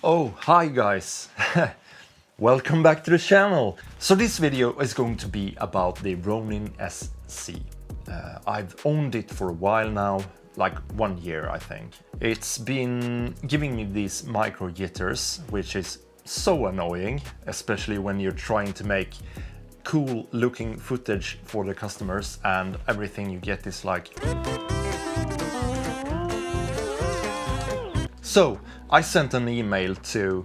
Oh, hi guys! Welcome back to the channel! So this video is going to be about the Ronin SC. I've owned it for a while now, like 1 year I think. It's been giving me these micro jitters, which is so annoying, especially when you're trying to make cool looking footage for the customers and everything you get is like... So I sent an email to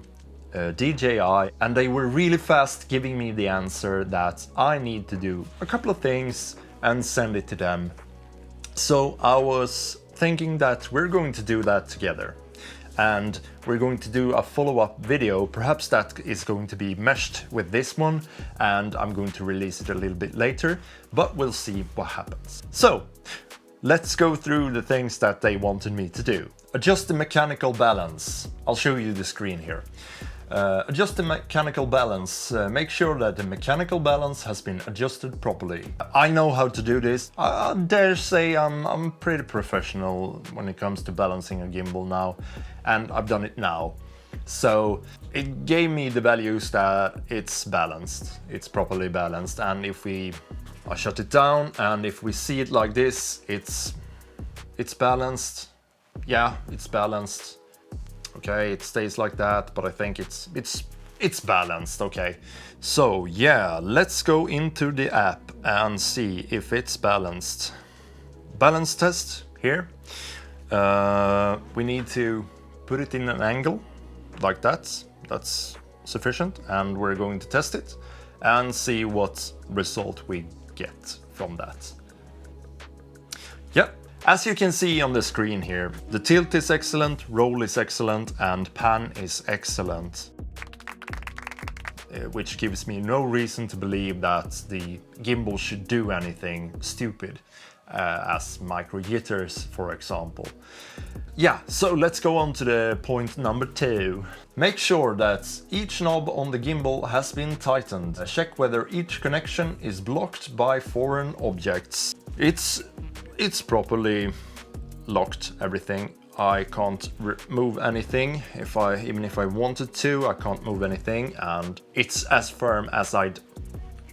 DJI and they were really fast giving me the answer that I need to do a couple of things and send it to them. So I was thinking that we're going to do that together and we're going to do a follow-up video. Perhaps that is going to be meshed with this one and I'm going to release it a little bit later, but we'll see what happens. So let's go through the things that they wanted me to do. Adjust the mechanical balance. I'll show you the screen here. Adjust the mechanical balance. Make sure that the mechanical balance has been adjusted properly. I know how to do this. I dare say I'm pretty professional when it comes to balancing a gimbal now, and I've done it now. So it gave me the values that it's balanced, it's properly balanced, and if I shut it down and if we see it like this, it's balanced. Yeah, it's balanced. Okay, it stays like that, but I think it's balanced. Okay, so yeah, let's go into the app and see if it's balanced. Balance test here. We need to put it in an angle like that. That's sufficient, and we're going to test it and see what result we get from that. Yeah. As you can see on the screen here, the tilt is excellent, roll is excellent, and pan is excellent. Which gives me no reason to believe that the gimbal should do anything stupid, as micro jitters, for example. Yeah, so let's go on to the point number 2. Make sure that each knob on the gimbal has been tightened. Check whether each connection is blocked by foreign objects. It's properly locked, everything. I can't move anything. Even if I wanted to, I can't move anything, and it's as firm as I'd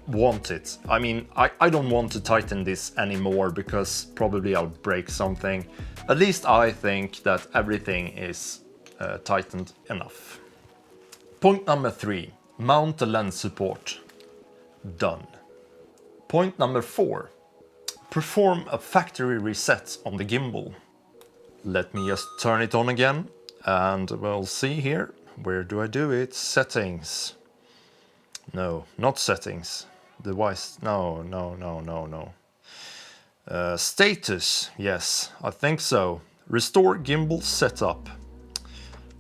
want it. I mean, I don't want to tighten this anymore because probably I'll break something. At least I think that everything is tightened enough. Point number 3, mount the lens support. Done. Point number 4. Perform a factory reset on the gimbal. Let me just turn it on again and we'll see here. Where do I do it? Settings. No, not settings. Device. No. Status. Yes, I think so. Restore gimbal setup.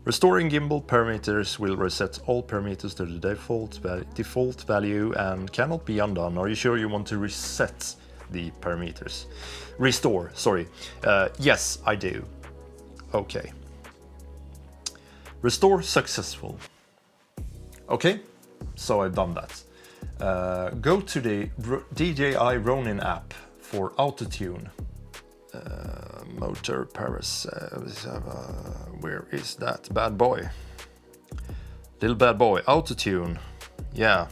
Restoring gimbal parameters will reset all parameters to the default value and cannot be undone. Are you sure you want to reset the parameters? Restore, sorry. Yes, I do. Okay. Restore successful. Okay, so I've done that. Go to the DJI Ronin app for auto-tune. Motor Paris. Where is that bad boy? Little bad boy. Auto-tune. Yeah.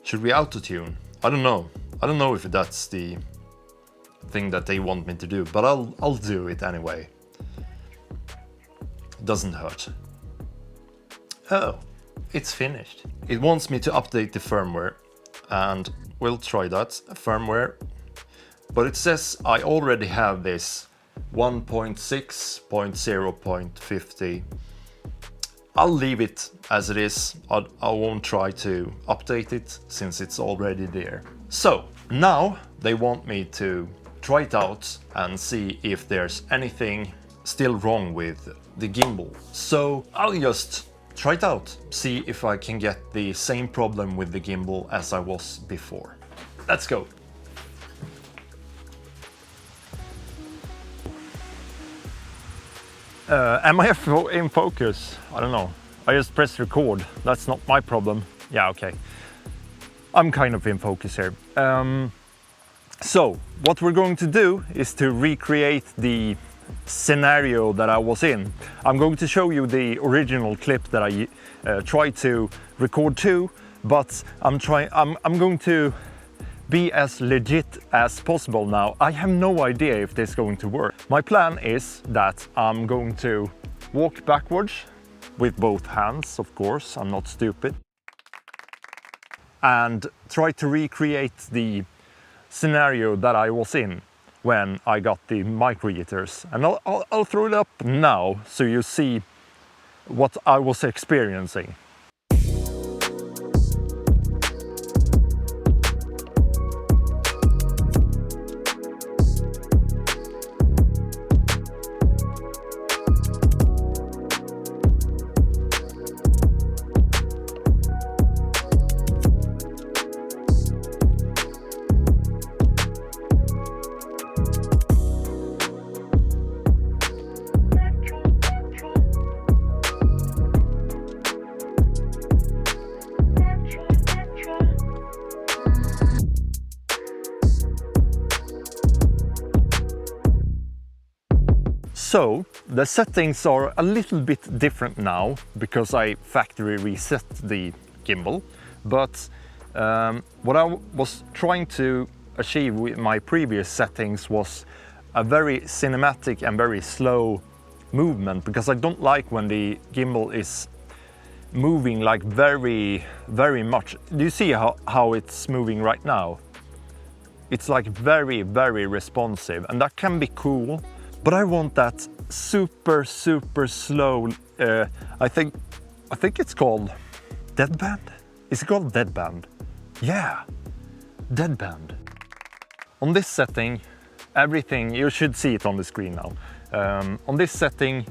Should we auto-tune? I don't know. I don't know if that's the thing that they want me to do, but I'll do it anyway. Doesn't hurt. Oh, it's finished. It wants me to update the firmware, and we'll try that. Firmware. But it says I already have this 1.6.0.50. I'll leave it as it is. I won't try to update it since it's already there. So now they want me to try it out and see if there's anything still wrong with the gimbal. So I'll just try it out, see if I can get the same problem with the gimbal as I was before. Let's go. Am I in focus? I don't know. I just pressed record. That's not my problem. Yeah, okay. I'm kind of in focus here. So what we're going to do is to recreate the scenario that I was in. I'm going to show you the original clip that I tried to record too, but I'm going to be as legit as possible now. I have no idea if this is going to work. My plan is that I'm going to walk backwards with both hands, of course, I'm not stupid, and try to recreate the scenario that I was in when I got the microjitters. And I'll throw it up now so you see what I was experiencing. So the settings are a little bit different now because I factory reset the gimbal, but what I was trying to achieve with my previous settings was a very cinematic and very slow movement, because I don't like when the gimbal is moving like very much. Do you see how it's moving right now? It's like very responsive, and that can be cool. But I want that super slow, I think it's called deadband? Is it called deadband? Yeah, deadband. On this setting, everything, you should see it on the screen now. On this setting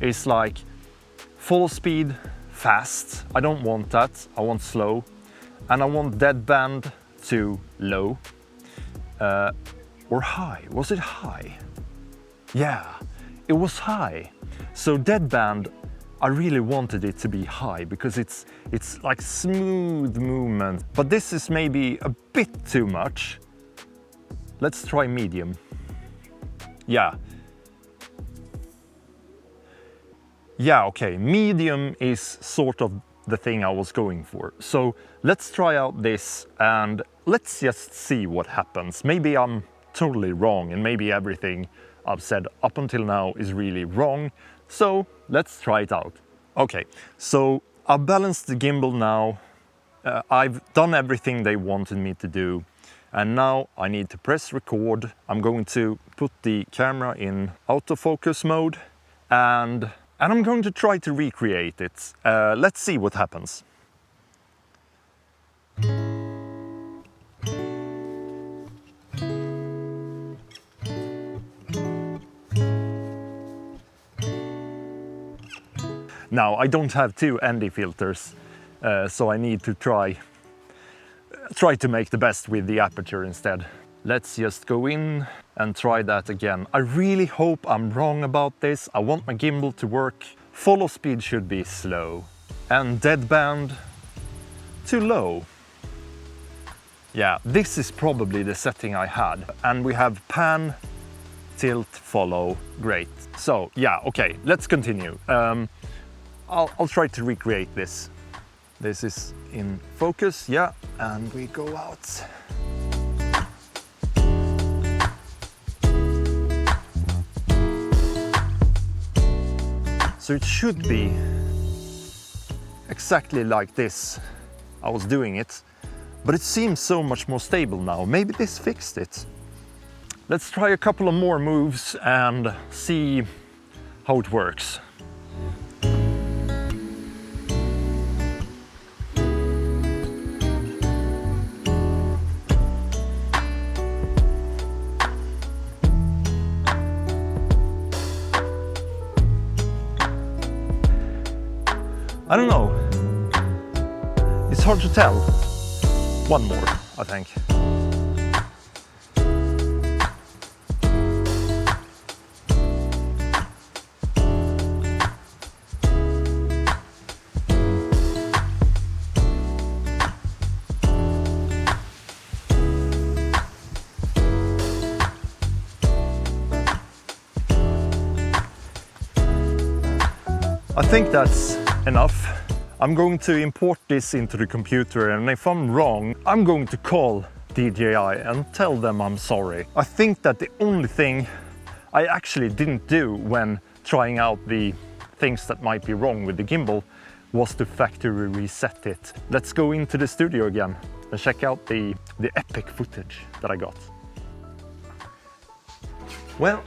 is like full speed, fast. I don't want that, I want slow. And I want deadband to low. Or high, was it high? Yeah, it was high. So deadband, I really wanted it to be high because it's like smooth movement. But this is maybe a bit too much. Let's try medium. Yeah. Yeah, okay, medium is sort of the thing I was going for. So let's try out this and let's just see what happens. Maybe I'm totally wrong and maybe everything I've said up until now is really wrong. So let's try it out. Okay, so I've balanced the gimbal now. I've done everything they wanted me to do. And now I need to press record. I'm going to put the camera in autofocus mode and I'm going to try to recreate it. Let's see what happens. Now, I don't have two ND filters, so I need to try to make the best with the aperture instead. Let's just go in and try that again. I really hope I'm wrong about this. I want my gimbal to work. Follow speed should be slow and deadband too low. Yeah, this is probably the setting I had. And we have pan, tilt, follow. Great. So yeah, okay, let's continue. I'll try to recreate this. This is in focus, yeah, and we go out. So it should be exactly like this. I was doing it, but it seems so much more stable now. Maybe this fixed it. Let's try a couple of more moves and see how it works. I don't know. It's hard to tell. One more, I think. I think that's enough. I'm going to import this into the computer, and if I'm wrong, I'm going to call DJI and tell them I'm sorry. I think that the only thing I actually didn't do when trying out the things that might be wrong with the gimbal was to factory reset it. Let's go into the studio again and check out the epic footage that I got. Well,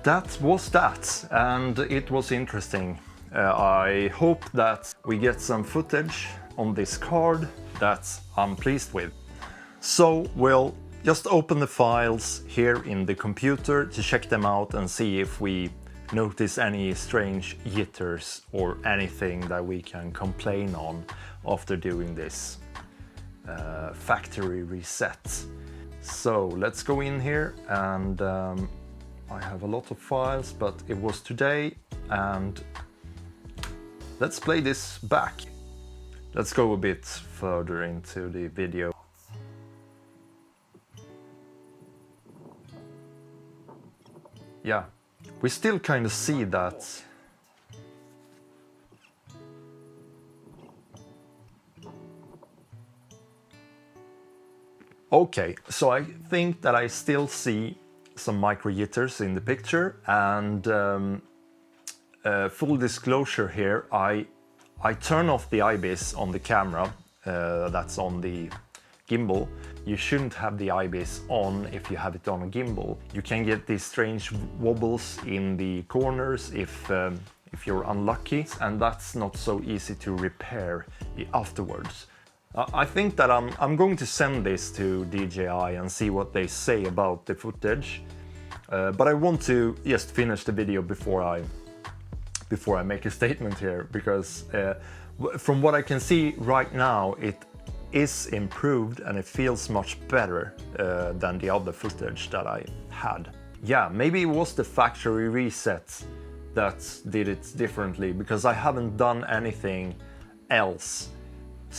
that was that, and it was interesting. I hope that we get some footage on this card that I'm pleased with. So we'll just open the files here in the computer to check them out and see if we notice any strange jitters or anything that we can complain on after doing this factory reset. So let's go in here, and I have a lot of files, but it was today, and let's play this back. Let's go a bit further into the video. Yeah, we still kind of see that. Okay, so I think that I still see some micro jitters in the picture, and full disclosure here, I turn off the IBIS on the camera that's on the gimbal. You shouldn't have the IBIS on if you have it on a gimbal. You can get these strange wobbles in the corners if you're unlucky, and that's not so easy to repair afterwards. I think that I'm going to send this to DJI and see what they say about the footage, but I want to just finish the video before I make a statement here, because from what I can see right now, it is improved and it feels much better than the other footage that I had. Yeah, maybe it was the factory reset that did it differently, because I haven't done anything else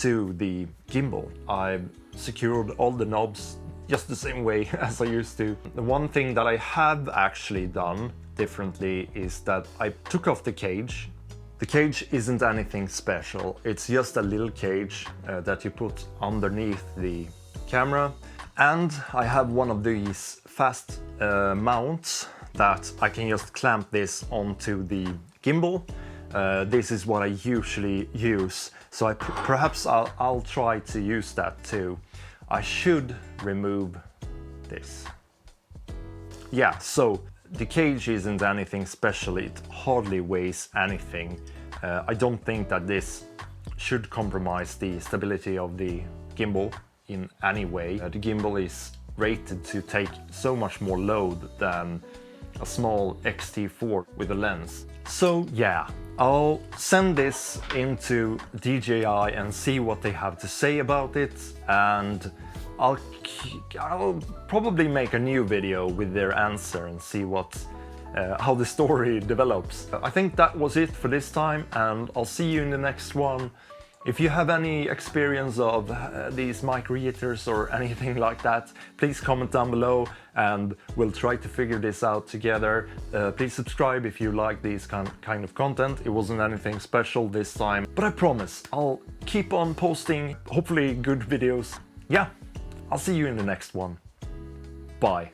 to the gimbal. I secured all the knobs just the same way as I used to. The one thing that I have actually done differently is that I took off the cage. The cage isn't anything special, it's just a little cage that you put underneath the camera, and I have one of these fast mounts that I can just clamp this onto the gimbal. This is what I usually use, so perhaps I'll try to use that too. I should remove this. Yeah, so the cage isn't anything special, it hardly weighs anything. I don't think that this should compromise the stability of the gimbal in any way. The gimbal is rated to take so much more load than a small X-T4 with a lens. So yeah, I'll send this into DJI and see what they have to say about it, and I'll probably make a new video with their answer and see how the story develops. I think that was it for this time, and I'll see you in the next one. If you have any experience of these micro jitters or anything like that, please comment down below and we'll try to figure this out together. Please subscribe if you like these kind of content. It wasn't anything special this time, but I promise I'll keep on posting hopefully good videos. Yeah, I'll see you in the next one. Bye.